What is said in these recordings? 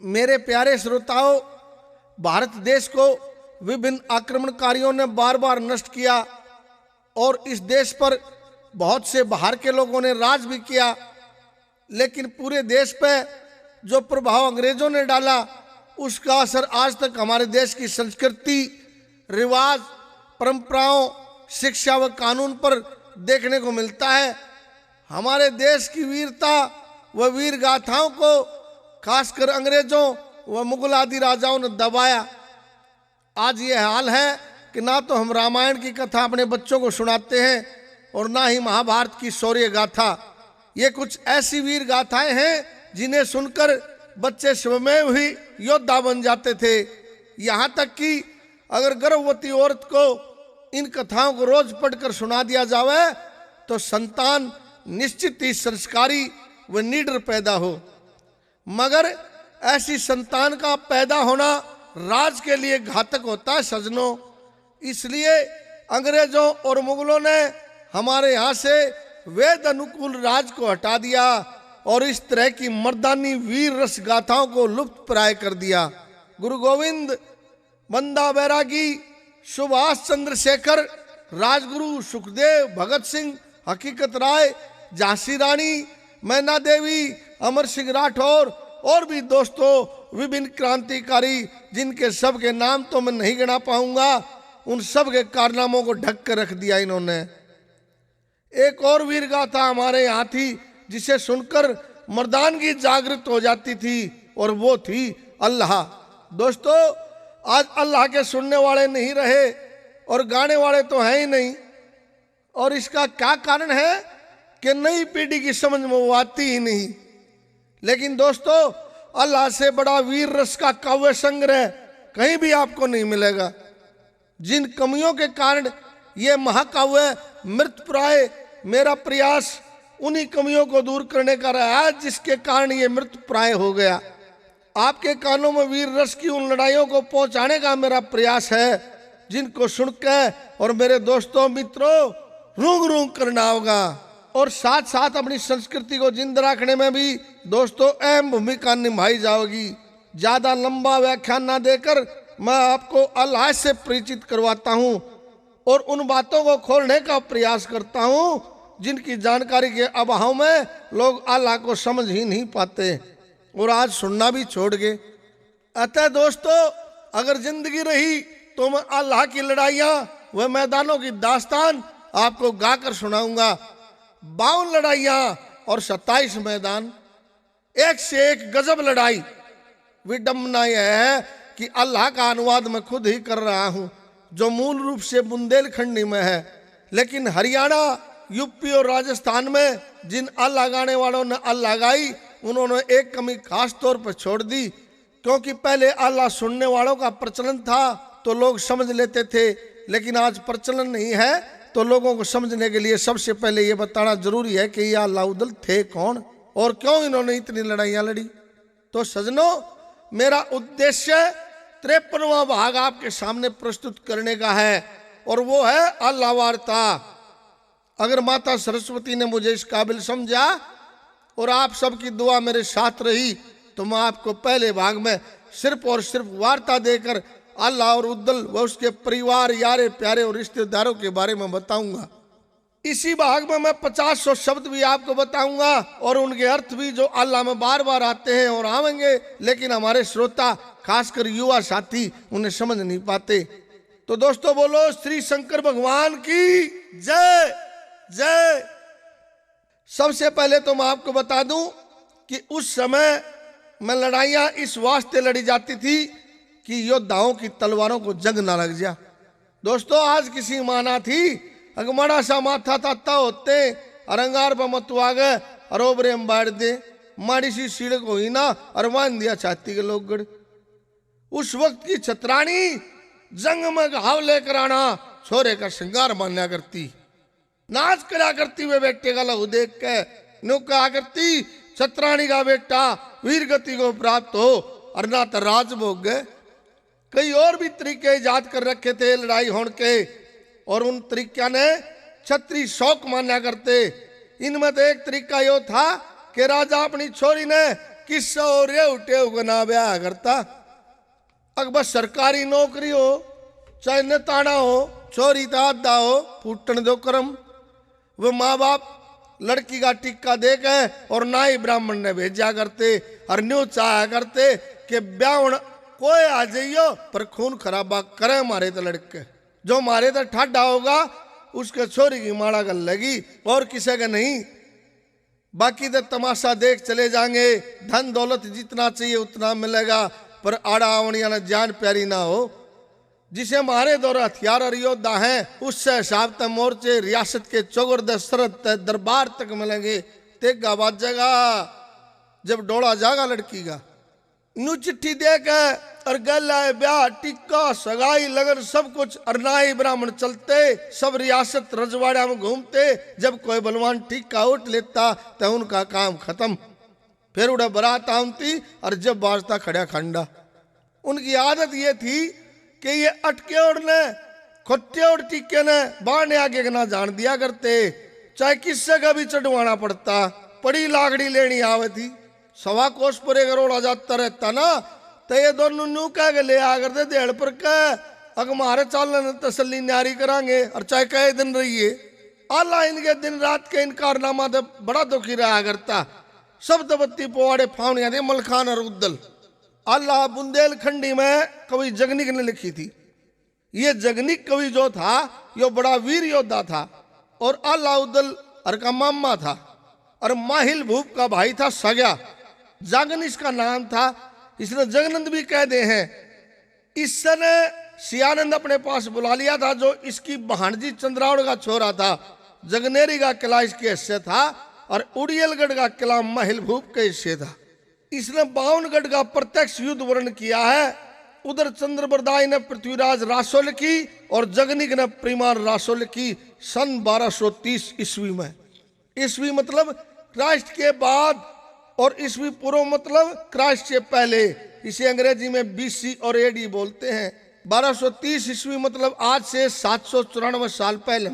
मेरे प्यारे श्रोताओं, भारत देश को विभिन्न आक्रमणकारियों ने बार बार नष्ट किया और इस देश पर बहुत से बाहर के लोगों ने राज भी किया, लेकिन पूरे देश पे जो प्रभाव अंग्रेजों ने डाला उसका असर आज तक हमारे देश की संस्कृति, रिवाज, परंपराओं, शिक्षा व कानून पर देखने को मिलता है। हमारे देश की वीरता व वीर गाथाओं को खासकर अंग्रेजों व मुगल आदि राजाओं ने दबाया। आज ये हाल है कि ना तो हम रामायण की कथा अपने बच्चों को सुनाते हैं और ना ही महाभारत की शौर्य गाथा। ये कुछ ऐसी वीर गाथाएं हैं जिन्हें सुनकर बच्चे स्वयं ही योद्धा बन जाते थे। यहाँ तक कि अगर गर्भवती औरत को इन कथाओं को रोज पढ़कर सुना दिया जावे तो संतान निश्चित ही संस्कारी व निडर पैदा हो। मगर ऐसी संतान का पैदा होना राज के लिए घातक होता है सजनों। इसलिए अंग्रेजों और मुगलों ने हमारे यहाँ से वेद अनुकूल राज को हटा दिया और इस तरह की मर्दानी वीर रस गाथाओं को लुप्त प्राय कर दिया। गुरु गोविंद, बंदा बैरागी, सुभाष चंद्र शेखर, राजगुरु सुखदेव, भगत सिंह, हकीकत राय, झांसी रानी, मैना देवी, अमर सिंह राठौर और भी दोस्तों विभिन्न क्रांतिकारी जिनके सब के नाम तो मैं नहीं गिना पाऊंगा, उन सब के कारनामों को ढक कर रख दिया इन्होंने। एक और वीर गाथा हमारे यहाँ थी जिसे सुनकर मर्दानगी जागृत हो जाती थी और वो थी अल्लाह। दोस्तों, आज अल्लाह के सुनने वाले नहीं रहे और गाने वाले तो हैं ही नहीं। और इसका क्या कारण है कि नई पीढ़ी की समझ में वो आती ही नहीं। लेकिन दोस्तों, अल्लाह से बड़ा वीर रस का काव्य संग्रह कहीं भी आपको नहीं मिलेगा। जिन कमियों के कारण ये महाकाव्य मृतप्राय, मेरा प्रयास उन्हीं कमियों को दूर करने का रहा है जिसके कारण ये मृतप्राय हो गया। आपके कानों में वीर रस की उन लड़ाइयों को पहुंचाने का मेरा प्रयास है जिनको सुनकर और मेरे दोस्तों मित्रों रूंग रूंग करना होगा। और साथ साथ अपनी संस्कृति को जिंदा रखने में भी दोस्तों अहम भूमिका निभाई जाएगी। ज्यादा लंबा व्याख्यान ना देकर मैं आपको अल्लाह से परिचित करवाता हूँ और उन बातों को खोलने का प्रयास करता हूँ जिनकी जानकारी के अभाव में लोग अल्लाह को समझ ही नहीं पाते और आज सुनना भी छोड़ गए। अतः दोस्तों, अगर जिंदगी रही तो मैं अल्लाह की लड़ाइयाँ व मैदानों की दास्तान आपको गाकर सुनाऊंगा। 52 लड़ाइयाँ और 27 मैदान, एक से एक गजब लड़ाई। विडंबना यह है कि अल्लाह का अनुवाद मैं खुद ही कर रहा हूँ जो मूल रूप से बुंदेलखंडी में है, लेकिन हरियाणा, यूपी और राजस्थान में जिन अल्लाह गाने वालों ने अल्लाह गाई उन्होंने एक कमी खास तौर पर छोड़ दी। क्योंकि पहले अल्लाह सुनने वालों का प्रचलन था तो लोग समझ लेते थे, लेकिन आज प्रचलन नहीं है तो लोगों को समझने के लिए सबसे पहले ये बताना जरूरी है कि ये अल्लाउद्दीन थे कौन और क्यों इन्होंने इतनी लड़ाइयाँ लड़ी। तो सजनों, मेरा उद्देश्य 53वां भाग आपके सामने प्रस्तुत करने का है और वो है अल्लाह वार्ता। अगर माता सरस्वती ने मुझे इस काबिल समझा और आप सबकी दुआ मेरे साथ रही तो मैं आपको पहले भाग में सिर्फ और सिर्फ वार्ता देकर अल्लाह और उद्दल व उसके परिवार, यारे प्यारे और रिश्तेदारों के बारे में बताऊंगा। इसी भाग में मैं 50 शब्द भी आपको बताऊंगा और उनके अर्थ भी जो अल्लाह में बार बार आते हैं और आवेंगे, लेकिन हमारे श्रोता खासकर युवा साथी उन्हें समझ नहीं पाते। तो दोस्तों बोलो श्री शंकर भगवान की जय जय। सबसे पहले तो मैं आपको बता दूं कि उस समय में लड़ाइयां इस वास्ते लड़ी जाती थी कि योद्धाओं की तलवारों को जंग ना लग जा। दोस्तों, आज किसी माना थी अगमड़ा सा माथा ताता होते अरंगार पर मतवा गए अरोबरे हम बाढ़ दे माड़ी सी सीढ़ को ही ना अरमान दिया छाती के लोग गढ़। उस वक्त की छतरानी जंग में घाव लेकर आना छोरे का श्रृंगार मान्या करती, नाच करा करती वे बेटे का लहू देख के नु कहा करती छतरानी का बेटा वीर गति को प्राप्त हो और ना तो राज भोग गए। कई और भी तरीके इजाद कर रखे थे लड़ाई होने के और उन तरीका ने छत्री शौक मान्या करते। इनमें तो एक तरीका यो था कि राजा अपनी छोरी ने किस्सा हो रे उठे उगना ब्याह करता। अकबर सरकारी नौकरी हो चाहे नेताना हो चोरी तादा हो फूटन दो करम। वो माँ बाप लड़की का टिक्का दे के और ना ही ब्राह्मण ने भेजा करते और न्यू चाहा करते कि ब्याह कोई आ जाइयो पर खून खराबा करे मारे तो लड़के जो मारे तो ठाडा होगा उसके छोरी की माड़ा गल लगी और किसी का नहीं। बाकी तो तमाशा देख चले जाएंगे, धन दौलत जितना चाहिए उतना मिलेगा पर आड़ा आवणी यानी जान प्यारी ना हो। जिसे मारे दौर हथियार और योद्धा हैं उससे हिसाब तक मोर्चे रियासत के चौगर दशरथ दरबार तक मिलेंगे। तेगा बाजेगा जब डोला जागा लड़की का नू चिट्ठी दे के और गल आए ब्याह टिक्का सगाई लगन सब कुछ और ना ही ब्राह्मण चलते सब रियासत रजवाड़ा में घूमते। जब कोई बलवान टिक्का उठ लेता तो उनका काम खत्म। फिर उड़ा बारात आमती और जब बाजता खड़ा खंडा। उनकी आदत ये थी कि ये अटके उड़ने खोटे और टिक्के ने बाढ़ आगे के ना जान दिया करते चाहे किससे का भी चढ़वाना पड़ता। पड़ी लाकड़ी लेनी आवे थी सवा कोस पर एक रोड़ा जाता रहता ना तो ये दोनों नू कह के ले आ करते देड़ पर कह अग मारे चालन तसल्ली न्यारी करांगे और चाहे कई दिन रहिए। अल्लाह इनके दिन रात के इन कारनामा तो बड़ा दुखी रहा करता। सब दबत्ती पोवाड़े फावनिया दे मलखान और उद्दल। अल्लाह बुंदेलखंडी में कवि जगनिक ने लिखी थी। ये जगनिक कवि जो था यो बड़ा वीर योद्धा था और अल्लाह उद्दल और का मामा था और माहिल भूप का भाई था सग्या। जागन इसका नाम था, इसने जगनंद भी कह दे हैं। इस समय सियानंद अपने पास बुला लिया था जो इसकी भाणजी चंद्रावड़ का छोरा था। जगनेरी का किला इसके हिस्से था और उड़ियलगढ़ का किला माहिल भूप के हिस्से था। इसने बावनगढ़ का प्रत्यक्ष युद्ध वर्ण किया है। उधर चंद्रबरदाई ने पृथ्वीराज रासोल की और जगनिक ने प्रीमान रासोल की सन 1230 ईस्वी में। ईस्वी मतलब क्राइस्ट के बाद और ईस्वी पूर्व मतलब क्राइस्ट से पहले। इसे अंग्रेजी में बीसी और एडी बोलते हैं। 1230 ईस्वी मतलब आज से 794 साल पहले।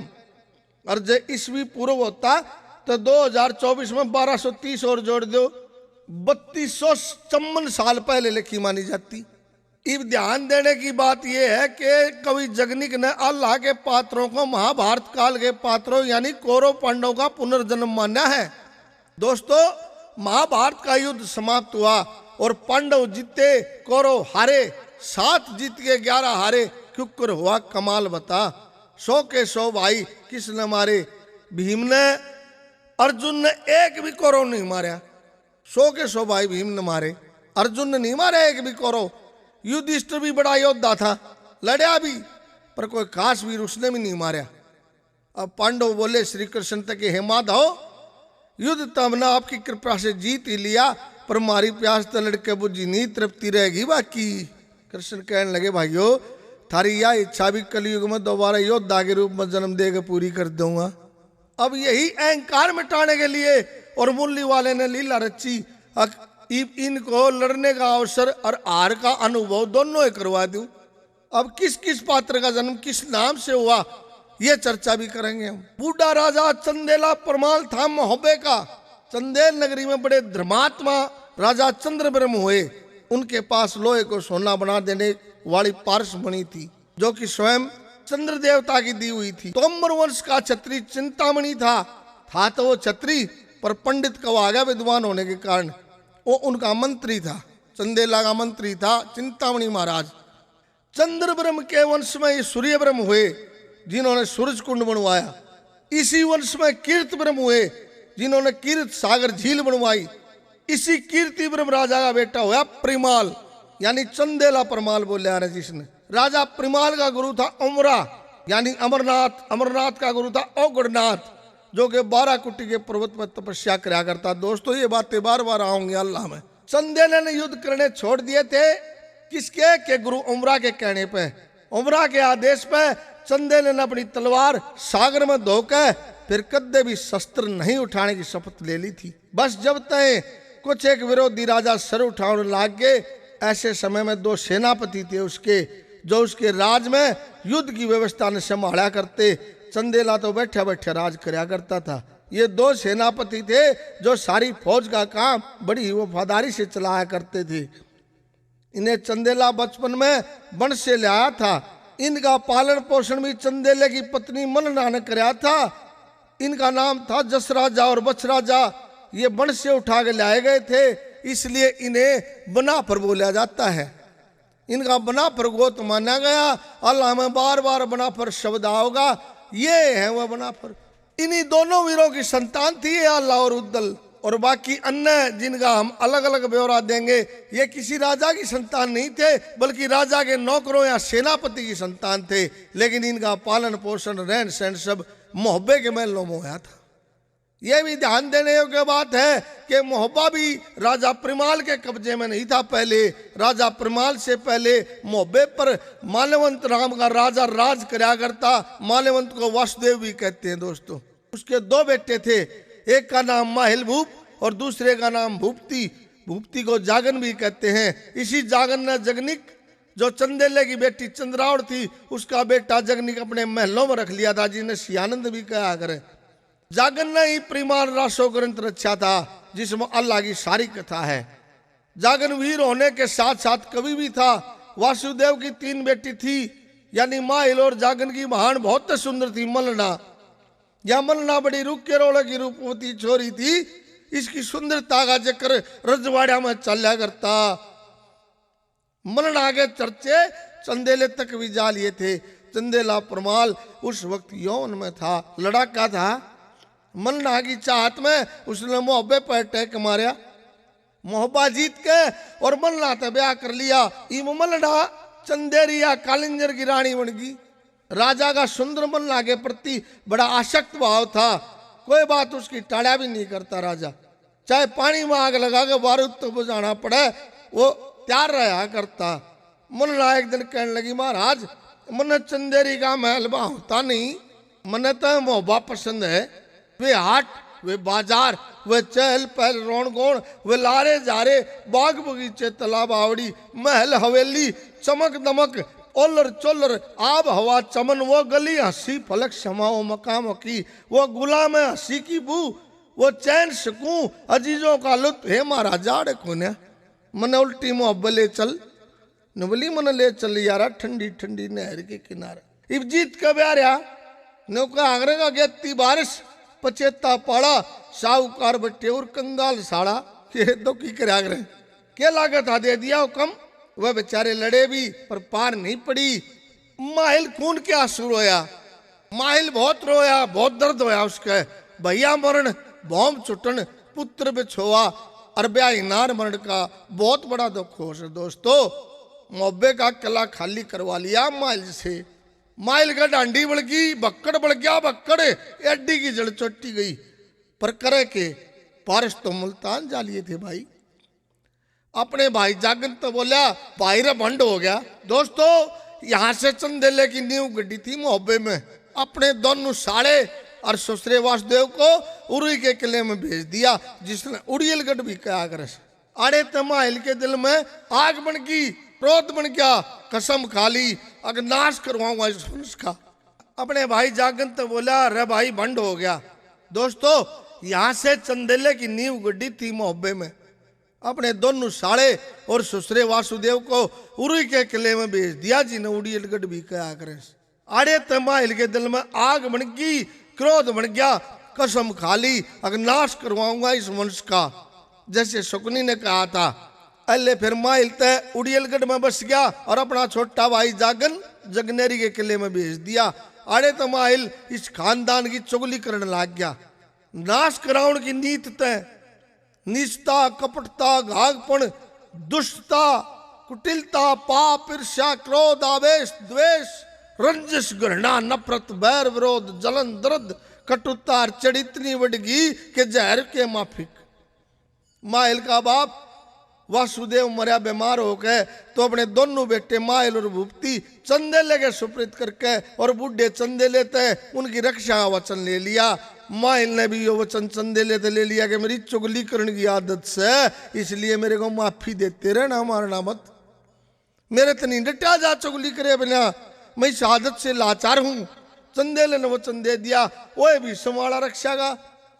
और जब ईस्वी पूर्व होता तो 2024 में 1230 और जोड़ दो 3254 साल पहले लिखी मानी जाती। इब ध्यान देने की बात यह है कि कवि जगनिक ने अल्लाह के पात्रों को महाभारत काल के पात्रों यानी कौरव पांडवों का पुनर्जन्म माना है। दोस्तों महाभारत का युद्ध समाप्त हुआ और पांडव जीते कौरव हारे। 7 जीत के 11 हारे। क्यों हुआ कमाल बता। 100 के 100 भाई किसने मारे? भीम ने। अर्जुन ने एक भी कौरव नहीं मारा। 100 के 100 भाई भीम ने मारे। अर्जुन ने नहीं मारा एक भी कौरव। युधिष्ठिर भी बड़ा योद्धा था, लड़ा भी पर कोई खास वीर उसने भी नहीं मारा। अब पांडव बोले श्री कृष्ण तक हे माधव युद्ध तो हमने आपकी कृपा से जीत ही लिया पर हमारी प्यास तो लड़के बुझी नहीं, तृप्ति रहेगी बाकी। कृष्ण कहने लगे भाइयों थारी यह इच्छा भी कलयुग में दोबारा योद्धा के रूप में जन्म देकर पूरी कर दूंगा। अब यही अहंकार मिटाने के लिए और मुरली वाले ने लीला रची। इनको लड़ने का अवसर और हार का अनुभव दोनों ही करवा दूं। अब किस किस पात्र का जन्म किस नाम से हुआ ये चर्चा भी करेंगे हम। बूढ़ा राजा चंदेला परमाल था मोहब्बे का। चंदेल नगरी में बड़े धर्मात्मा राजा चंद्र ब्रह्म हुए। उनके पास लोहे को सोना बना देने वाली पारस बनी थी जो कि स्वयं चंद्र देवता की दी हुई थी। तोमर वंश का छत्री चिंतामणि था तो वो छत्री पर पंडित कहा गया विद्वान होने के कारण वो उनका मंत्री था। चंदेला का मंत्री था चिंतामणि महाराज। चंद्र ब्रह्म के वंश में सूर्य ब्रह्म हुए जिन्होंने सूरज कुंड बनवाया। इसी वंश में कीर्त ब्रह्म हुए जिन्होंने कीर्त सागर झील बनवाई। इसी कीर्ति ब्रह्म राजा का बेटा हुआ प्रिमाल यानी चंदेला परमाल बोले आ रहे जिसने। राजा प्रिमाल का गुरु था उमरा यानी अमरनाथ। अमरनाथ का गुरु था औगड़नाथ जो कि 12 कुटी के पर्वत पर तपस्या करा करता। दोस्तों ये बातें बार बार आऊंगी अल्लाह में। चंदेला ने युद्ध करने छोड़ दिए थे किसके के गुरु उमरा के कहने पे। उमरा के आदेश पे चंदेला ने अपनी तलवार सागर में धोकर फिर कद्दे भी शस्त्र नहीं उठाने की शपथ ले ली थी। बस जब तय कुछ एक विरोधी राजा सर उठाने लाग गए। ऐसे समय में 2 सेनापति थे उसके जो उसके राज में युद्ध की व्यवस्था ने संभाला करते। चंदेला तो बैठे बैठे राज करया करता था। ये दो सेनापति थे जो सारी फौज का काम बड़ी वफादारी से चलाया करते थे। इन्हें चंदेला बचपन में वन से लाया था। इनका पालन पोषण भी चंदेले की पत्नी मलना ने कराया था। इनका नाम था जस राजा और बछ राजा। ये वन से उठा के लाए गए थे, इसलिए इन्हें बनाफर बोला जाता है। इनका बनाफर गोत्र माना गया। अल्लाह में बार बार बनाफर शब्द आओगा, ये है वह बनाफर। इन्हीं दोनों वीरों की संतान थी अल्लाह और उद्दल। और बाकी अन्य जिनका हम अलग अलग ब्यौरा देंगे, ये किसी राजा की संतान नहीं थे, बल्कि राजा के नौकरों या सेनापति की संतान थे। लेकिन इनका पालन पोषण रहन सहन सब मोहब्बे के महलों में हुआ था। यह भी ध्यान देने योग्य बात है कि मोहब्बा भी राजा परिमाल के कब्जे में नहीं था। पहले राजा परिमाल से पहले मोहब्बे पर माल्यवंत नाम का राजा राज कराया करता। माल्यवंत को वासुदेव भी कहते हैं दोस्तों। उसके दो बेटे थे, एक का नाम माहिल भूप और दूसरे का नाम भूपति। भूपति को जागन भी कहते हैं। इसी जागन ने जगनिक, जो चंदेले की बेटी चंद्रावड़ थी, उसका बेटा जगनिक अपने महलों में रख लिया था, जिन्हें सियानंद भी कहा करे। जागन ने ही परिमाण रासो ग्रंथ रचा था, जिसमें अल्लाह की सारी कथा है। जागन वीर होने के साथ साथ कवि भी था। वासुदेव की 3 बेटी थी, यानी माहिल और जागन की बहन बहुत सुंदर थी मलना। यह मलना बड़ी रुके रोड़े की रूपवती छोरी थी। इसकी सुंदरता का जिक्र रजवाड़ा में चला करता। मलना के चर्चे चंदेले तक भी जा लिए थे। चंदेला परमाल उस वक्त यौन में था, लड़ाका था। मलना की चाहत में उसने मोहब्बे पर अटैक मारा। मोहब्बा जीत के और मलना से ब्याह कर लिया। इम मलना चंदेरी या कालिंजर की रानी बन गई। राजा का सुंदर मलना के प्रति बड़ा आसक्त भाव था। कोई बात उसकी टाड़ा भी नहीं करता राजा। चाहे पानी में आग लगा के बारूद तो बुझाना पड़े, वो तैयार रहा करता। मलना एक दिन कहने लगी, महाराज मन चंदेरी का महल होता नहीं, मन तो मोहब्बा पसंद है। वे हाट, वे बाजार, वे चहल पहल रोन गोन, वे लारे जारे, बाग बगीचे, तालाब आवड़ी, महल हवेली, चमक दमक, ओलर चोलर, आब हवा चमन, वो गली हंसी फलक समाओ मकाम की, वो गुलाम है हंसी की बू, वो चैन सकूं अजीजों का लुत्फ। हे महाराजा अड़े कोने मन उल्टी मोहब्बत ले चल, नबली मन ले चल यारा ठंडी ठंडी नहर के किनारे। इब जीत कब आ रहा नौका आगरे का गेती बारिश पचेता पाड़ा, साहूकार बट्टे और कंगाल साड़ा के दो की करा क्या लागत आ दे दिया हुक्म। वह बेचारे लड़े भी पर पार नहीं पड़ी। माहिल खून के आंसू रोया। माहिल बहुत रोया, बहुत दर्द होया उसके। भैया मरण, बॉम्ब छुटन, पुत्र बिछोआ, अरबिया इनार मरण का बहुत बड़ा दुख हो से दोस्तों। मोहब्बे का किला खाली करवा लिया माहिल से। माहिल का डांडी बढ़ गई, बक्कड़ बढ़ गया, बक्कड़ एड्डी की जड़ चोटी गई। पर करे के पारस तो मुल्तान जा लिए थे भाई। अपने भाई जागन तो बोला भाई रे भंड हो गया। दोस्तों यहाँ से चंदेले की नींव गड्डी थी मोहब्बे में। अपने दोनों साड़े और ससुरे वासुदेव को उरी के किले में भेज दिया, जिसने उड़ियलगढ़ भी कहा करे। अरे तमाइल के दिल में आग बन गई, क्रोध बन गया, कसम खा ली अगर नाश करवाऊंगा इस वंश का। अपने भाई जागन तो बोला रे भाई भंड हो गया। दोस्तों यहाँ से चंदेले की नींव गड्डी थी मोहब्बे में। अपने दोनों साड़े और ससुरे वासुदेव को उरी के किले में भेज दिया, जिन्हें उड़ियलगढ़ भी कहा करे। आड़े तमाइल के दिल में आग बन गई, क्रोध बन गया, कसम खा ली अगर नाश करवाऊंगा इस वंश का, जैसे शकुनी ने कहा था। अल्ले फिर माइल तय उड़ियलगढ़ में बस गया और अपना छोटा भाई जागन जगनेरी के किले में भेज दिया। आड़े तमाइल इस खानदान की चुगली करने लग गया। नाश कराउन की नीत तय निष्ठा, कपटता, घाघपण, दुष्टता, कुटिलता, पाप, ईर्ष्या, क्रोध, आवेश, द्वेष, रंजिश, घृणा, नफरत, बैर, विरोध, जलन, दर्द, कटुता और चिड़ इतनी बढ़ गई कि जहर के माफिक। माहिल का बाप वासुदेव मरा बीमार हो गए तो अपने दोनों बेटे माहिल और भूपति चंदेले के सुप्रीत करके और बूढ़े चंदेले तय उनकी रक्षा का वचन ले लिया। माहिल ने भी ये वचन चंदेले से ले लिया कि मेरी चुगली करने की आदत से, इसलिए मेरे को माफी देते रहना, मारना मत। मेरे तो नहीं डटा जा चुगली करे बिना, मैं इस आदत से लाचार हूं। चंदेले ने वचन दे दिया, वो भी संभाला रक्षा का।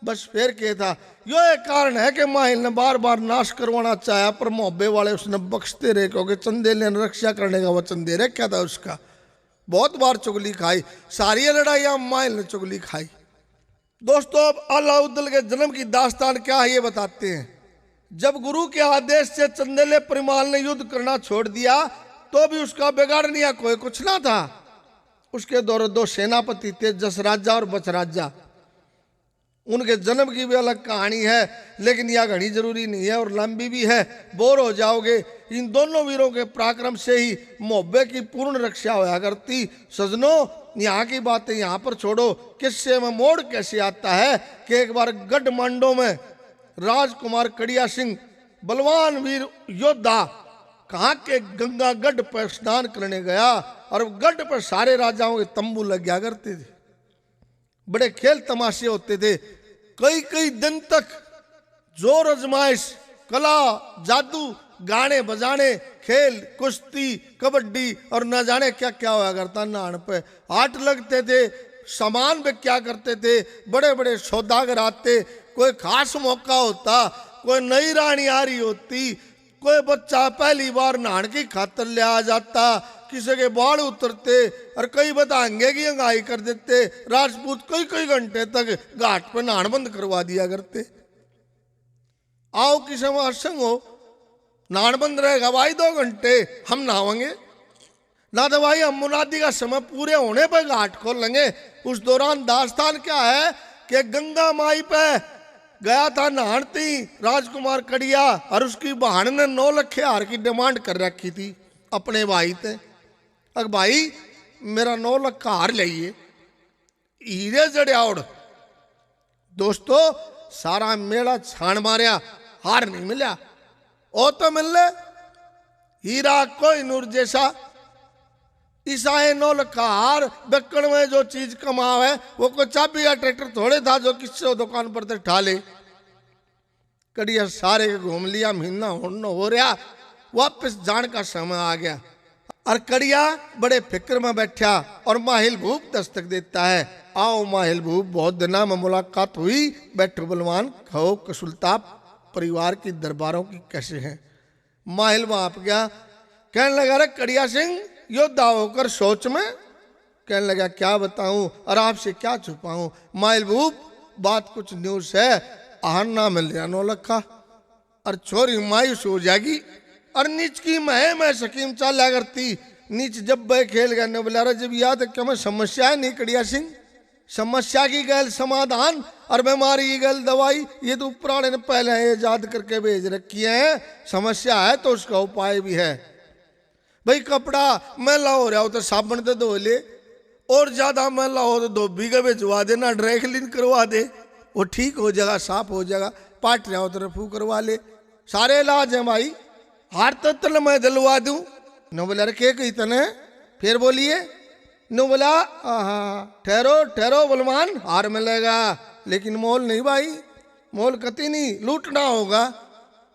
बस फिर क्या था, यो एक कारण है कि माहिल ने बार बार नाश करवाना चाहा, पर मोहब्बे वाले उसने बख्शते रहे, क्योंकि चंदेल ने रक्षा करने का वचन दे रहे। क्या था उसका, बहुत बार चुगली खाई, सारी लड़ाइयां माहिल ने चुगली खाई। दोस्तों, अब अलाउद्दीन के जन्म की दास्तान क्या है ये बताते हैं। जब गुरु के आदेश से चंदेले परिमाल ने युद्ध करना छोड़ दिया, तो भी उसका बिगाड़निया कोई कुछ ना था। उसके दो सेनापति थे, जसराजा और बचराजा। उनके जन्म की भी अलग कहानी है, लेकिन यह घनी जरूरी नहीं है और लंबी भी है, बोर हो जाओगे। इन दोनों वीरों के पराक्रम से ही मोहब्बे की पूर्ण रक्षा होया करती। सजनों, यहाँ की बातें यहाँ पर छोड़ो, किस्से में मोड़ कैसे आता है कि एक बार गढ़ मांडो में राजकुमार कड़िया सिंह, बलवान वीर योद्धा, कहाँ के गंगा गढ़ पर स्नान करने गया, और गढ़ पर सारे राजाओं के तंबू लग गया करते थे। बड़े खेल तमाशे होते थे, कई कई दिन तक जोर आजमाइश, कला, जादू, गाने बजाने, खेल, कुश्ती, कबड्डी और न जाने क्या क्या हुआ करता। नान पे हाट लगते थे, सामान भी क्या करते थे, बड़े बड़े सौदागर आते, कोई खास मौका होता, कोई नई रानी आ रही होती, कोई बच्चा पहली बार नहान की खातर ले आ जाता, किसी के बाल उतरते और कई बताएंगे की अंगाई कर देते। राजपूत कई कई घंटे तक घाट पर नहान बंद करवा दिया करते। आओ किसी में असंग हो, नहान बंद रहेगा भाई 2 घंटे, हम नहावेंगे ना, तो भाई हम मुनादी का समय पूरे होने पर घाट खोल लेंगे। उस दौरान दास्तान क्या है कि गंगा माई पे गया था नहानती राजकुमार कड़िया, और उसकी बहन ने 9 लाख हार की डिमांड कर रखी थी अपने भाई से। अगर भाई मेरा 9 लाख हार लाइए, हीरे जड़ियाउड़। दोस्तों, सारा मेला छान मारिया, हार नहीं मिला। ओ तो मिल ले हीरा कोई नूर जैसा, ईसाए 9 लाख हार बेकड़ में जो चीज कमावे, वो कोई चाबी का ट्रैक्टर थोड़े था जो किसी दुकान पर से ठा ले। कड़िया सारे घूम लिया, महीना हो रहा, वापस जान का समय आ गया। और कड़िया बड़े फिक्र में बैठा और माहिल भूप दस्तक देता है। आओ माहिल भूप, बहुत दिनों में मुलाकात हुई, बैठो बलवान, खाओ कसुलताप, परिवार की दरबारों की कैसे हैं। माहिल वहां पर गया, कहने लगा, रे कड़िया सिंह, योद्धा होकर सोच में। कहने लगा, क्या बताऊं और आपसे क्या छुपाऊं। माहिल भूप, बात कुछ न्यूज है, आहार ना मिल रहा 9 लाख, और छोरी मायूस हो जाएगी। और नीच की मैं सकीम चाला करती, नीच जब बे खेल गया ने बोला, जब याद है क्या मैं समस्या है नहीं कड़िया सिंह, समस्या की गैल समाधान और बीमारी की गैल दवाई, ये तो पुराने ने पहले याद करके भेज रखी है। समस्या है तो उसका उपाय भी है। भाई कपड़ा मैला हो रहा हो तो साबुन से धो ले, और ज्यादा मैला हो तो धोबी का भिजवा देना, ड्राई क्लीन करवा दे, वो ठीक हो जाएगा, साफ हो जाएगा। पाट रहा हो तो रफू करवा ले, सारे इलाज हैं भाई। हार तो तल मैं दिलवा दूं। नो बोला, रखे कही तने, फिर बोलिए। नो बोला, ठहरो ठहरो बलवान, हार मिलेगा, लेकिन मोल नहीं भाई, मोल कति नहीं, लूटना होगा।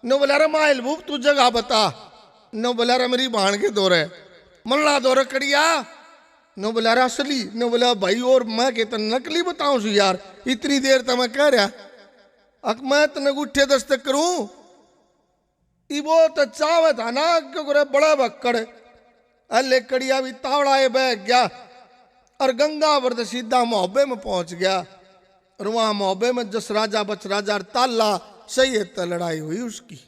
नो बोला, रे माहिल भूप, तू जगह बता। नो बोला, रे मेरी बहन के दौरे मल्ला दौरे कड़िया। नो बोला, रे असली। नो बोला, भाई और मैं कहता नकली बताऊं सु यार, इतनी देर तक मैं कह रहा, अक मैं तने गुठे दस्तक करूं, वो तो चावे था ना क्योंकि बड़ा बक्कड़। अले कड़िया भी तावड़ा बह गया और गंगा पर तो सीधा मोहब्बे में पहुंच गया। और वहां मोहब्बे में जसराजा बचराजा और ताला सही है लड़ाई हुई उसकी।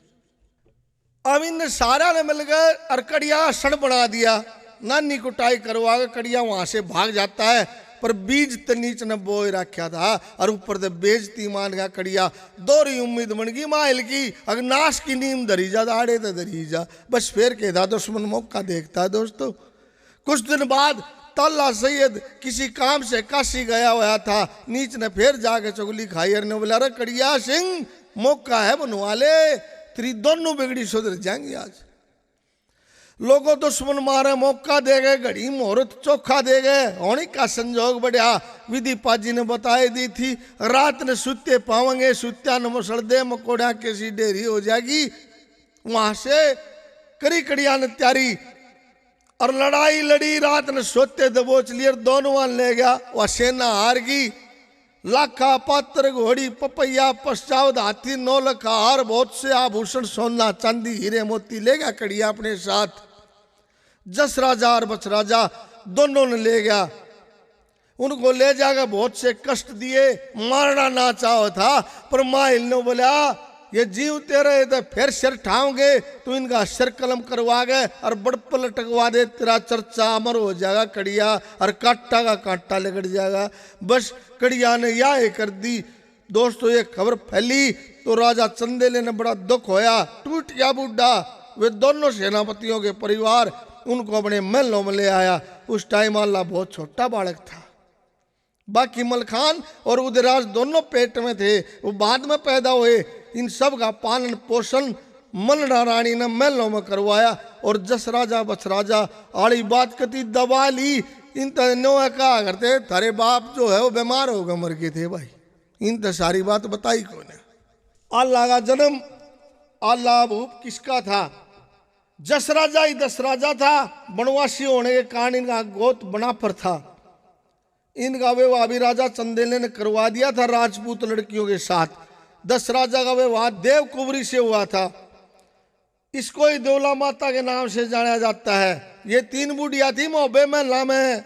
अब इन सारा ने मिल गए और कड़िया सड़ बना दिया, नानी कुटाई करवा के कड़िया वहां से भाग जाता है। पर बीज तो नीच ने बोए रखा था और ऊपर से बेजती मान गया कड़िया। दोहरी उम्मीद बन गई माहिल की, अगर नाश की नीम धरी जा दाड़े तो धरी जा, बस फिर के था दुश्मन मौका देखता है। दोस्तों, कुछ दिन बाद ताला सैयद किसी काम से काशी गया हुआ था, नीच ने फिर जाके चुगली खाई और ने बोला, रे कड़िया सिंह, मौका है बनवा ले, तेरी दोनों बिगड़ी सुधर जाएंगी। आज लोगों दुश्मन मारे मौका दे गए, घड़ी मुहूर्त चोखा दे गए, होने का संजोग बढ़िया विधि पाजी ने बताई दी थी। रात ने सुते पावेंगे, सुत्या न मुसड़ दे मकोड़ा कैसी डेरी हो जाएगी। वहां से करी कड़िया ने तैयारी और लड़ाई लड़ी, रात ने सोते दबोच लिए, दोनों ले गया। वह सेना हार गई लाखा पात्र घोड़ी पपैया पश्चात हाथी 9 लाख हार बहुत से आभूषण सोना चांदी हीरे मोती ले गया कड़िया अपने साथ। जस राजा और बच राजा दोनों ने ले गया। उनको ले जाकर बहुत से कष्ट दिए, मारना ना चाहो था, पर माहिल ने बोला ये जीव तेरे तो फिर सिर ठाओगे तो इनका सिर कलम करवा गए और बड़प लटकवा दे, तेरा चर्चा अमर हो जाएगा कड़िया, और कांटा का कांटा लगड़ जाएगा। बस कड़िया ने यह कर दी। दोस्तों ये खबर फैली तो राजा चंदेले ने बड़ा दुख होया, टूट गया बूढ़ा। वे दोनों सेनापतियों के परिवार उनको अपने महलों में ले आया। उस टाइम अल्लाह बहुत छोटा बालक था। बाकी मलखान और उदयराज दोनों पेट में थे, वो बाद में पैदा हुए। इन सब का पालन पोषण मलना रानी ने महलों में करवाया। और जस राजा बच राजा आड़ी बात कती दबा ली। इन तनों कहा करते थारे बाप जो है वो बीमार होगा मर गए थे भाई। इन तो सारी बात बताई कौन है। अल्लाह का जन्म अल्लाह भूप किसका था? जस राजा ही दस राजा था। वनवासी होने के कारण इनका गोत बना पर था। इनका विवाह भी राजा चंदेले ने करवा दिया था राजपूत लड़कियों के साथ। दस राजा का विवाह देव कुंवरी से हुआ था। इसको ही देवला माता के नाम से जाना जाता है। ये 3 बूढ़िया थी मोहब्बे महला में।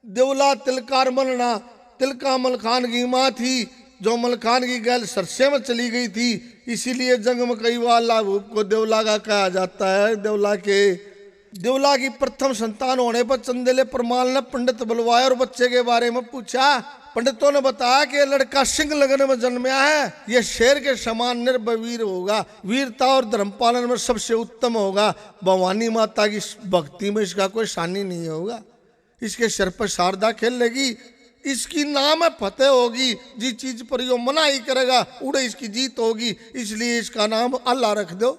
देवला तिलकार मलना, तिलका मलखान की माँ थी जो मलखान की गैल सरसे में चली गई थी। इसीलिए जंग में कई बार अल्लाह भूप को देवला का कहा जाता है। देवला की प्रथम संतान होने पर चंदेले परमाल ने पंडित बुलवाया और बच्चे के बारे में पूछा। पंडितों ने बताया कि लड़का सिंह लगन में जन्मया है। यह शेर के समान निर्भवीर होगा, वीरता और धर्म पालन में सबसे उत्तम होगा। भवानी माता की भक्ति में इसका कोई शानी नहीं होगा। इसके सिर पर शारदा खेल लगी। इसकी नाम है फतेह होगी। जिस चीज पर यो मना ही करेगा उड़े इसकी जीत होगी। इसलिए इसका नाम अल्लाह रख दो।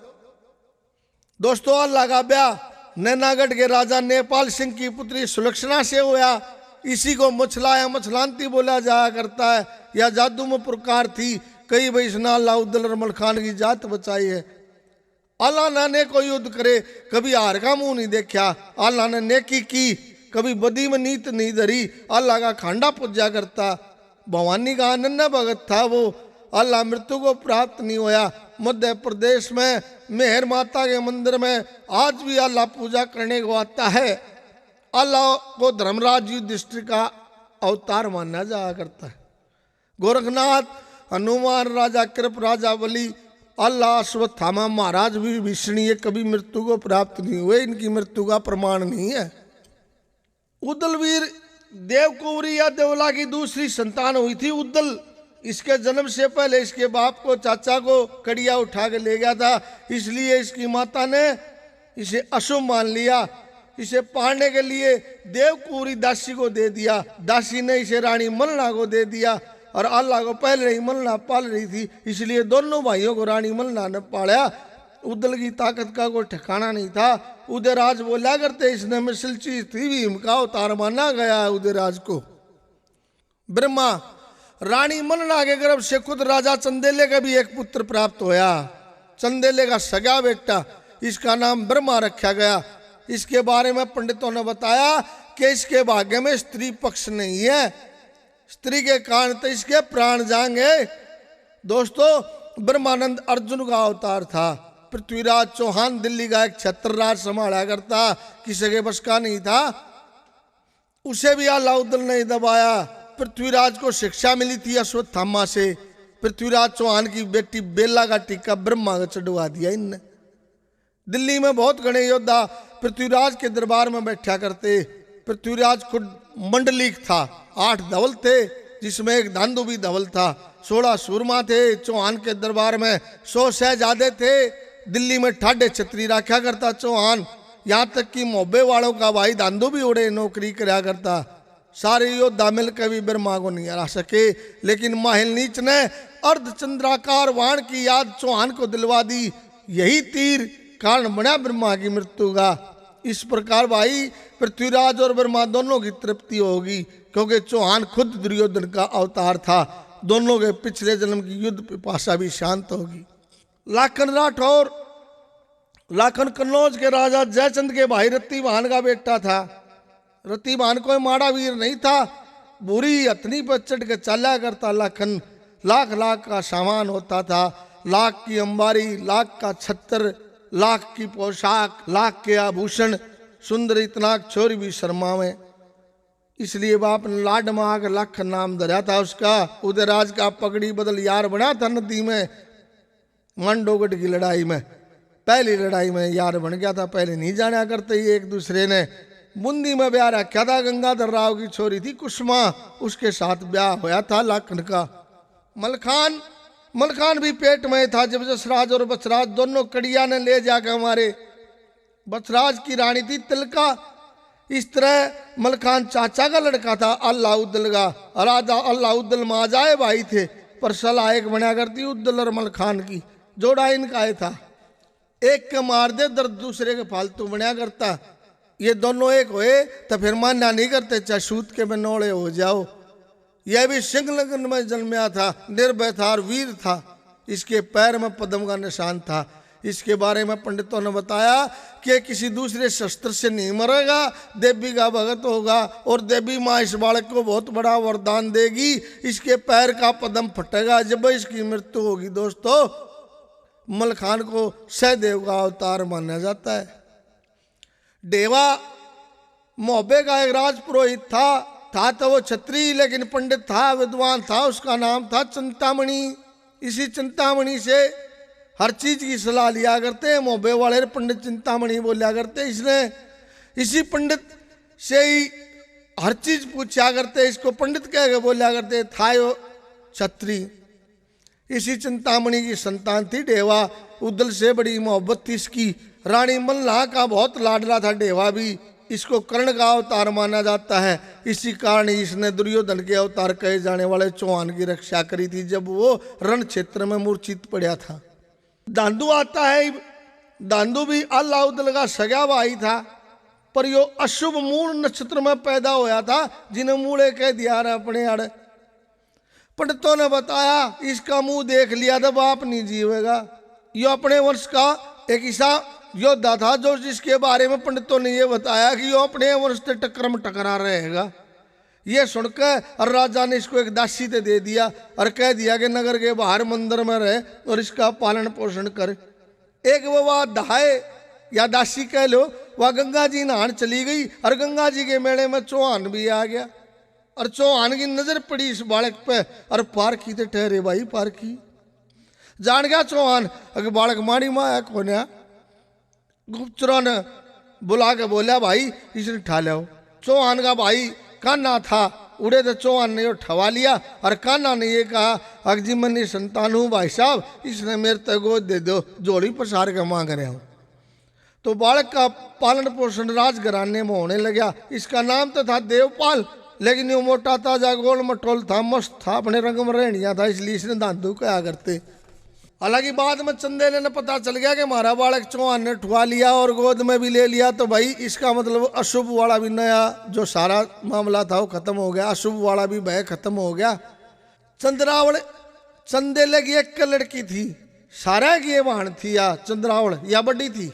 दोस्तों अल्लाह का ब्याह नैनागढ़ के राजा नेपाल सिंह की पुत्री सुलक्षणा से हुआ। इसी को मछला या मछलांती बोला जाया करता है। यह जादू में पुरकार थी। कई वैष्णा अल्लाह मलखान की जात बचाई है। अल्लाह ने नेको युद्ध करे, कभी हार का मुंह नहीं देखा। अल्लाह ने नेकी की, कभी बदी में नीत नहीं धरी। अल्लाह का खांडा पूजा करता। भवानी का अनन्य भगत था वो। अल्लाह मृत्यु को प्राप्त नहीं होया। मध्य प्रदेश में मेहर माता के मंदिर में आज भी अल्लाह पूजा करने को आता है। अल्लाह को धर्मराज युधिष्ठिर का अवतार माना जाया करता है। गोरखनाथ, हनुमान, राजा कृप, राजा बलि, अल्लाह अश्वत्थामा महाराज भी भीषणीय कभी मृत्यु को प्राप्त नहीं हुए। इनकी मृत्यु का प्रमाण नहीं है। उदलवीर देवकुंवरी या देवला की दूसरी संतान हुई थी उदल। इसके जन्म से पहले इसके बाप को चाचा को कड़िया उठा के ले गया था। इसलिए इसकी माता ने इसे अशुभ मान लिया। इसे पालने के लिए देवकुंवरी दासी को दे दिया। दासी ने इसे रानी मलना को दे दिया। और अल्लाह को पहले ही मलना पाल रही थी, इसलिए दोनों भाइयों को रानी मलना ने पाला। उदल की ताकत का कोई ठिकाना नहीं था। उदयराज बोला करते इसने मिसल चीज थी भी का अवतार माना गया है उदयराज को। ब्रह्मा रानी मलना के गर्भ से खुद राजा चंदेले का भी एक पुत्र प्राप्त होया। चंदेले का सगा बेटा, इसका नाम ब्रह्मा रखा गया। इसके बारे में पंडितों ने बताया कि इसके भाग्य में स्त्री पक्ष नहीं है। स्त्री के कारण तो इसके प्राण जाएंगे। दोस्तों ब्रह्मानंद अर्जुन का अवतार था। पृथ्वीराज चौहान दिल्ली का एक छत्रराज संभाला करता, किसी के बस का नहीं था। उसे भी अल्लाह उदल ने दबाया। पृथ्वीराज को शिक्षा मिली थी अश्वत्थामा से। पृथ्वीराज चौहान की बेटी बेला का टीका ब्रह्मा को चढ़वा दिया इनने। दिल्ली में बहुत घने योद्धा पृथ्वीराज के दरबार में बैठा करते। पृथ्वीराज खुद मंडलिक था। 8 धवल थे, जिसमें एक धांधु भी धवल था। 16 सूरमा थे। चौहान के दरबार में 100 शहजादे थे। दिल्ली में ठाडे छतरी रखा करता चौहान। यहाँ तक कि मोहब्बे वालों का भाई धांधु भी उड़े नौकरी कराया करता। सारे योद्धा मिलकर भी ब्रह्मा को नहीं हरा सके। लेकिन माहिल नीच ने अर्धचंद्राकार वाण की याद चौहान को दिलवा दी। यही तीर कारण बना ब्रह्मा की मृत्यु का। इस प्रकार भाई पृथ्वीराज और ब्रह्मा दोनों की तृप्ति होगी, क्योंकि चौहान खुद दुर्योधन का अवतार था। दोनों के पिछले जन्म की युद्ध पिपासा भी शांत होगी। लाखन राठौर लाखन कन्नौज के राजा जयचंद के भाई रत्तीभान का बेटा था। रत्तीभान कोई माड़ा वीर नहीं था। बुरी अतनी पर चढ़ के चला करता, लाखन लाख लाख का सामान होता था, लाख की अंबारी, लाख का छत्र, लाख की पोशाक, लाख के आभूषण, सुंदर इतना छोरी भी शर्मावे। इसलिए बाप ने लाड माग लाख नाम धरा था उसका। उदयराज का पगड़ी बदल यार बना था नदी में, मांडोगढ़ की लड़ाई में, पहली लड़ाई में यार बन गया था। पहले नहीं जाना करते ही एक दूसरे ने। बूंदी में ब्याह रखा था, गंगाधर राव की छोरी थी कुसुमा, उसके साथ ब्याह होया था लाखन का। मलखान भी पेट में था जब जसराज और बसराज दोनों कड़िया ने ले जाकर हमारे। बसराज की रानी थी तिलका। इस तरह मलखान चाचा का लड़का था अल्लाउद्दल का। राजा अल्लाउद्दल माजाए भाई थे, पर सलाह एक बना करती उद्दल और मलखान की, जोड़ा इनका ही था। एक के मार दे दर्द दूसरे के फालतू बना करता। ये दोनों एक हुए तो फिर मान्या नहीं करते, चाहे सूत के बनोड़े हो जाओ। यह भी सिंह लगन में जन्मया था, निर्भय था और वीर था। इसके पैर में पद्म का निशान था। इसके बारे में पंडितों ने बताया कि किसी दूसरे शस्त्र से नहीं मरेगा, देवी का भगत होगा और देवी माँ इस बालक को बहुत बड़ा वरदान देगी। इसके पैर का पद्म फटेगा जब इसकी मृत्यु होगी। दोस्तों, मलखान को सहदेव का अवतार माना जाता है। डेवा मोहब्बे का एक राजपुरोहित था तो वो छत्री, लेकिन पंडित था, विद्वान था। उसका नाम था चिंतामणि। इसी चिंतामणि से हर चीज की सलाह लिया करते। मोहब्बे वाले पंडित चिंतामणि बोलिया करते। इसने इसी पंडित से ही हर चीज पूछा करते, इसको पंडित कह के बोलिया करते। था यो छत्री। इसी चिंतामणि की संतान थी डेवा। उद्दल से बड़ी मोहब्बत थी इसकी। रानी मल्लाह का बहुत लाडला था डेवा भी। इसको कर्ण का अवतार माना जाता है। इसी कारण इसने दुर्योधन के अवतार कहे जाने वाले चौहान की रक्षा करी थी जब वो रण क्षेत्र में मूर्छित पड़ा था। दांदू आता है। दांदू भी अल्लाउद्दल का सगा भाई था, पर यो अशुभ मूल नक्षत्र में पैदा होया था, जिन्हें मूले कह दिया अपने अड़। पंडितों ने बताया इसका मुंह देख लिया तो बाप नहीं जीवेगा। यो अपने वंश का एक ऐसा योद्धा था जो जिसके बारे में पंडितों ने यह बताया कि यो अपने वंश से टक्कर में टकरा रहेगा। ये सुनकर राजा ने इसको एक दासी ते दे दिया और कह दिया कि नगर के बाहर मंदिर में रहे और इसका पालन पोषण कर। एक वो वह दहाए या दासी कह लो, वह गंगा जी नहान चली गई और गंगा जी के मेले में चौहान भी आ गया। और चौहान की नजर पड़ी इस बालक पे और पार की ते ठहरे भाई पार की। जान गया चौहान अगर बालक मारी माया कोन्या। गुप्तचरों ने बुला के बोला भाई इसने ठा लो। चौहान का भाई कान्हा था, उड़े तो चौहान ने ठवा लिया और कान्हा ने ये कहा अगर जी मैं संतान हूँ भाई साहब, इसने मेरे तक गोद दे दो, जोड़ी पसार के मांग रहे हूँ। तो बालक का पालन पोषण राजघराने में होने लगा। इसका नाम तो था देवपाल, लेकिन वो मोटा ताजा गोल मटोल था, मस्त था, अपने रंग में रहनिया था, इसलिए इसने दांदू कहा करते। हालांकि बाद में चंदेले ने पता चल गया कि हमारा बालक चौहान ने ठुआ लिया और गोद में भी ले लिया, तो भाई इसका मतलब अशुभ वाला भी नया जो सारा मामला था वो खत्म हो गया, अशुभ वाला भी भय खत्म हो गया। चंद्रावल चंदेले की एक लड़की थी, सारा की ये बहन थी या चंद्रावल या बड़ी थी।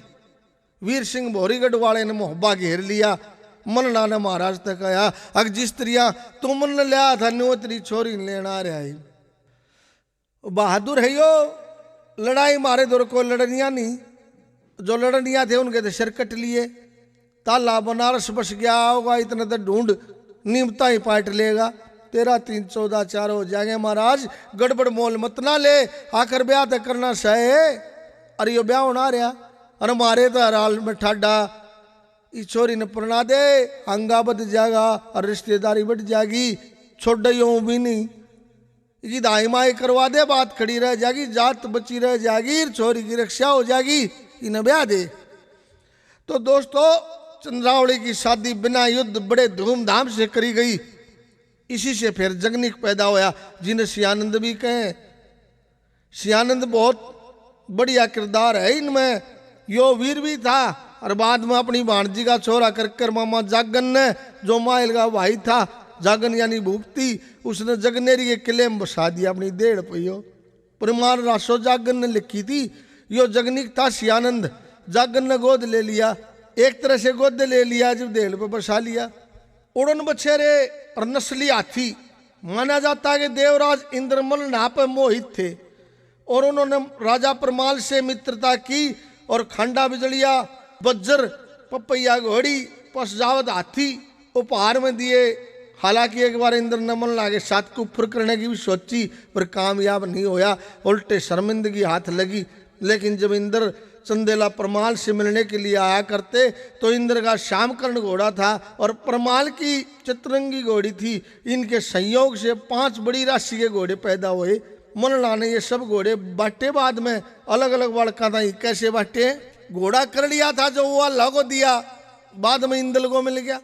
वीर सिंह भोरीगढ़ वाले ने मोहब्बा घेर लिया। मनना ने महाराज तक कहा अग जिस स्त्रियां तू मन लिया था नो तेरी छोरी लेना रहा है। बहादुर है यो, लड़ाई मारे दौर को लड़निया नहीं, जो लड़निया थे उनके तो सिर कट लिए। ताला बनारस बस गया होगा, इतना तो ढूंढ नीमता ही पाट लेगा। 13 3 14 4 हो जाएंगे महाराज, गड़बड़ मोल मत ना ले, आकर ब्याह तो करना सहे। अरे यो ब्याह होना रहा अरे मारे तो हराल में ठाडा, इस छोरी ने प्रना दे, हंगा बद जाएगा और रिश्तेदारी बढ़ जाएगी। छोड़ भी नहीं, ये दाई माई करवा दे, बात खड़ी रह जाएगी, जात बची रह जाएगी, छोरी की रक्षा हो जाएगी, इन्हें ब्याह दे। तो दोस्तों चंद्रावली की शादी बिना युद्ध बड़े धूमधाम से करी गई। इसी से फिर जगनिक पैदा होया जिन्हें सियानंद भी कहें। सियानंद बहुत बढ़िया किरदार है इनमें। यो वीर भी था और बाद में अपनी भाणजी का छोरा कर मामा जागन ने, जो माइल का भाई था, जागन यानी भूपति, उसने जगनेरी के किले में बसा दिया अपनी डेढ़ पहियो। परमार रासो जागन ने लिखी थी। यो जगनिक था सियानंद, जागन ने गोद ले लिया, एक तरह से गोद ले लिया, जब देड़ पे बसा लिया। उड़न बछेरे और नस्ली हाथी। माना जाता है कि देवराज इंद्रमल नाव पर मोहित थे और उन्होंने राजा परमाल से मित्रता की और खंडा बिजलिया, बज्जर, पपैया घोड़ी, पशजावत हाथी उपहार में दिए। हालांकि एक बार इंद्रनमल आगे साथ कुफर करने की भी सोची पर कामयाब नहीं होया, उल्टे शर्मिंदगी हाथ लगी। लेकिन जब इंद्र चंदेला परमाल से मिलने के लिए आया करते तो इंद्र का श्यामकर्ण घोड़ा था और परमाल की चित्रंगी घोड़ी थी। इनके संयोग से 5 बड़ी राशि के घोड़े पैदा हुए। मनला ने ये सब घोड़े बांटे, बाद में अलग अलग बालका था। कैसे बांटे? घोड़ा कर लिया था जो वो अल्लाह को दिया, बाद में इंद्र को मिल गया।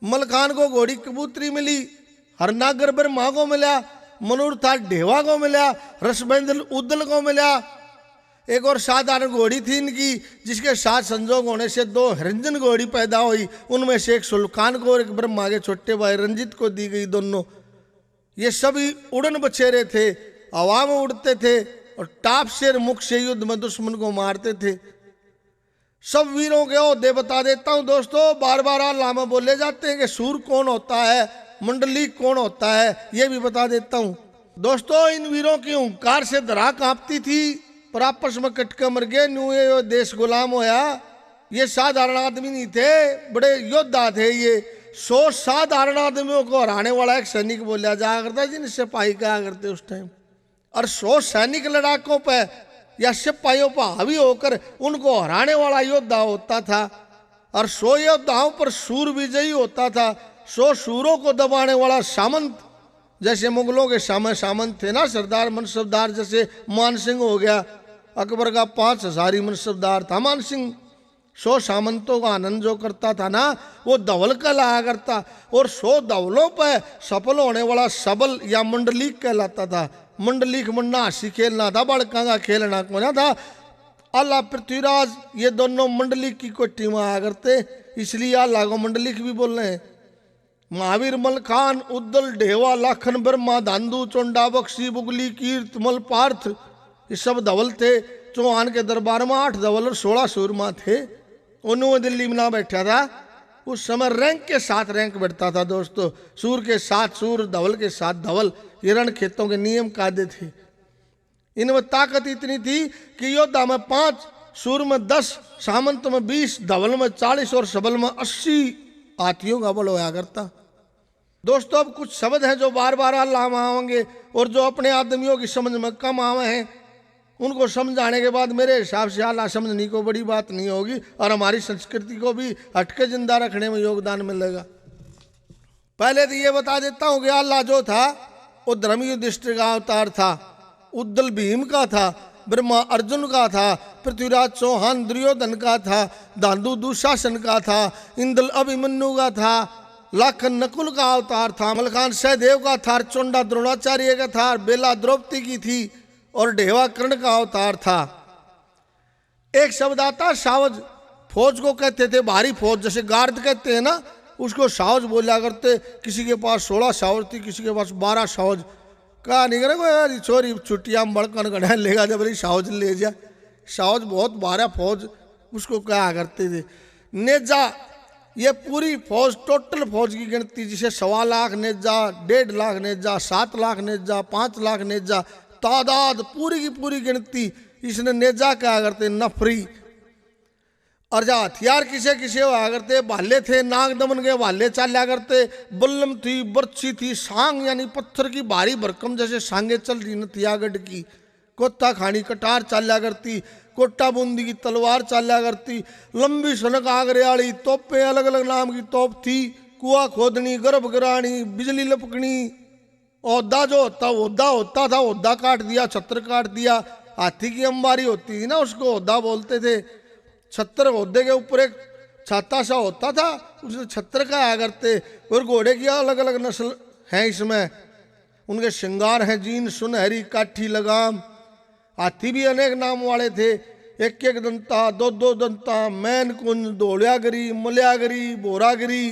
मलखान को घोड़ी कबूतरी मिली, हरनागर ब्रह्मा को मिला, मनूर था ढेवा को मिला, रसबेंद्र उदल को मिला। एक और साधारण घोड़ी थी इनकी जिसके साथ संजोग होने से 2 हरिंजन घोड़ी पैदा हुई। उनमें से एक सुल्तान को और एक ब्रह्मा के छोटे भाई रंजित को दी गई दोनों। ये सभी उड़न बछेरे थे, हवा में उड़ते थे और टाप से मुख से युद्ध में दुश्मन को मारते थे। सब वीरों के ओहदे बता देता हूं दोस्तों। बार बार अल्लाह में बोले जाते हैं कि सूर कौन होता है, मंडली कौन होता है, ये भी बता देता हूं दोस्तों। इन वीरों की हुंकार से धरा कांपती थी पर आपस में कटके मर गए। न्यू ये देश गुलाम होया। ये साधारण आदमी नहीं थे, बड़े योद्धा थे। ये 100 साधारण आदमियों को हराने वाला एक सैनिक बोला जाया करता, जिन सिपाही कहा करते उस टाइम। और 100 सैनिक लड़ाकों पर या सिपाहियों पर हावी होकर उनको हराने वाला योद्धा होता था। और 100 योद्धाओं पर सूर विजयी होता था। 100 सूरों को दबाने वाला सामंत, जैसे मुगलों के सामंत थे ना, सरदार मनसबदार, जैसे मान सिंह हो गया। अकबर का 5000 मनसबदार था मान सिंह। 100 सामंतों का आनंद जो करता था ना, वो धवल कहलाया करता। और 100 धवलों पर सफल होने वाला सबल या मंडलीक कहलाता था। मंडलीक मन्ना हंसी खेलना था, बड़का का खेलना कोना था। अल्लाह पृथ्वीराज ये दोनों मंडलीक की कोठी में आया करते, इसलिए अल्लाह को मंडलीक भी बोल रहे हैं। महावीर, मलखान, उद्दल, ढेवा, लाखन, ब्रह्मा, धांधु, चोंडा, बख्शी, बुगली, कीर्त, मल, पार्थ, ये सब धवल थे। चौहान के दरबार में 8 धवल और 16 सूरमा थे। उन्होंने दिल्ली में ना बैठा था। उस समय रैंक के साथ रैंक बैठता था दोस्तों। सूर के साथ सूर, धवल के साथ धवल, ये रण खेतों के नियम कायदे थे। इनमें ताकत इतनी थी कि योद्धा में 5, सूर में 10, सामंत में 20, धवल में 40 और सबल में 80 हाथियों का बल होया करता। दोस्तों अब कुछ शब्द हैं जो बार बार अल्लाह में आवेंगे और जो अपने आदमियों की समझ में कम आवे हैं, उनको समझाने के बाद मेरे हिसाब से अल्लाह समझने को बड़ी बात नहीं होगी और हमारी संस्कृति को भी हटके जिंदा रखने में योगदान मिलेगा। पहले तो ये बता देता हूँ कि अल्लाह जो था वो धर्म युधिष्ठिर का अवतार था, उद्दल भीम का था, ब्रह्मा अर्जुन का था, पृथ्वीराज चौहान दुर्योधन का था, धांधु दुशासन का था, इंद्र अभिमन्यु का था, लाखन नकुल का अवतार था, मलखान सहदेव का था, चोंडा द्रोणाचार्य का था, बेला द्रौपदी की थी और ढेवा कर्ण का अवतार था। एक शब्द आता सावज, फौज को कहते थे भारी फौज, जैसे गार्ड कहते हैं ना, उसको सावज बोला करते। किसी के पास 16 सावज थी, किसी के पास 12 सावज। कहा नहीं करे यार छोरी छुट्टियाँ बड़कन गढ़ा लेगा जब बड़ी सावज ले जा। सावज बहुत 12 फौज उसको कहा करते थे। नेजा, ये पूरी फौज, टोटल फौज की गिनती, जिसे 1.25 लाख नेजा, 1.5 लाख नेजा, 7 लाख नेजा, 5 लाख नेजा, तादाद पूरी की पूरी गिनती इसने नेजा कहा करते, नफरी। और जा हथियार किसे किसे हुआ करते, भाले थे, नाग दमन के भाले चाल्या करते, बल्लम थी, बर्छी थी, सांग यानी पत्थर की भारी भरकम जैसे सांगे चल रही नथियागढ़ की, कोत्ता खानी कटार चाल्या करती, कोटा बूंदी की तलवार चाल्या करती, लंबी सनक आगरे वाली तोपें, अलग अलग नाम की तोप थी, कुआ खोदनी, गर्भ गिरानी, बिजली लपकनी। ओहदा जो होता था, ओहदा काट दिया, छत्र काट दिया। हाथी की अंबारी होती थी ना, उसको ओहदा बोलते थे। छत्र ओहदे के ऊपर एक छाता सा होता था, उसने छत्र का आया करते। और घोड़े की अलग अलग नस्ल हैं इसमें, उनके श्रृंगार हैं जीन, सुनहरी, काठी, लगाम। हाथी भी अनेक नाम वाले थे, 1-1 दंता, 2-2 दंता, मैन कुंज, धोलियागिरी, मल्यागिरी, बोरागिरी,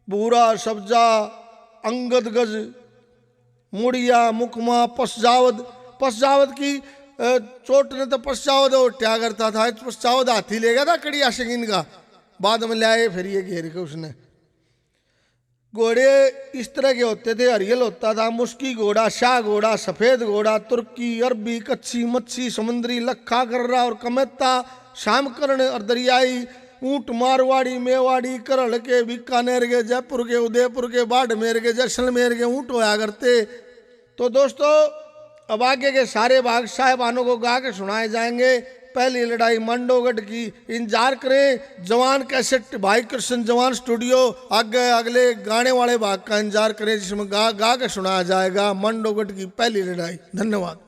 बूरा, सब्जा, अंगद गज, मुड़िया, मुकमा, पश्चावद की चोट ने तो पश्चावद उठा करता था। पश्चावद हाथी ले गया था कड़िया शकीन का, बाद में लाए फिर ये घेर के उसने। घोड़े इस तरह के होते थे, हरियल होता था, मुस्की घोड़ा, शाह घोड़ा, सफेद घोड़ा, तुर्की, अरबी, कच्छी, मच्छी, समुद्री, लखा, कर्रा और कमेता, शामकर्ण और दरियाई ऊंट, मारवाड़ी, मेवाड़ी, करहल के, बीकानेर के, जयपुर के, उदयपुर के, बाड़मेर के, जैसलमेर के ऊंट होया करते। तो दोस्तों अब आगे के सारे भाग साहेबानों को गा के सुनाए जाएंगे। पहली लड़ाई मंडोगढ़ की, इंतजार करें जवान कैसेट भाई कृष्ण जवान स्टूडियो। आगे अगले गाने वाले भाग का इंतजार करें जिसमें गा के सुनाया जाएगा मंडोगढ़ की पहली लड़ाई। धन्यवाद।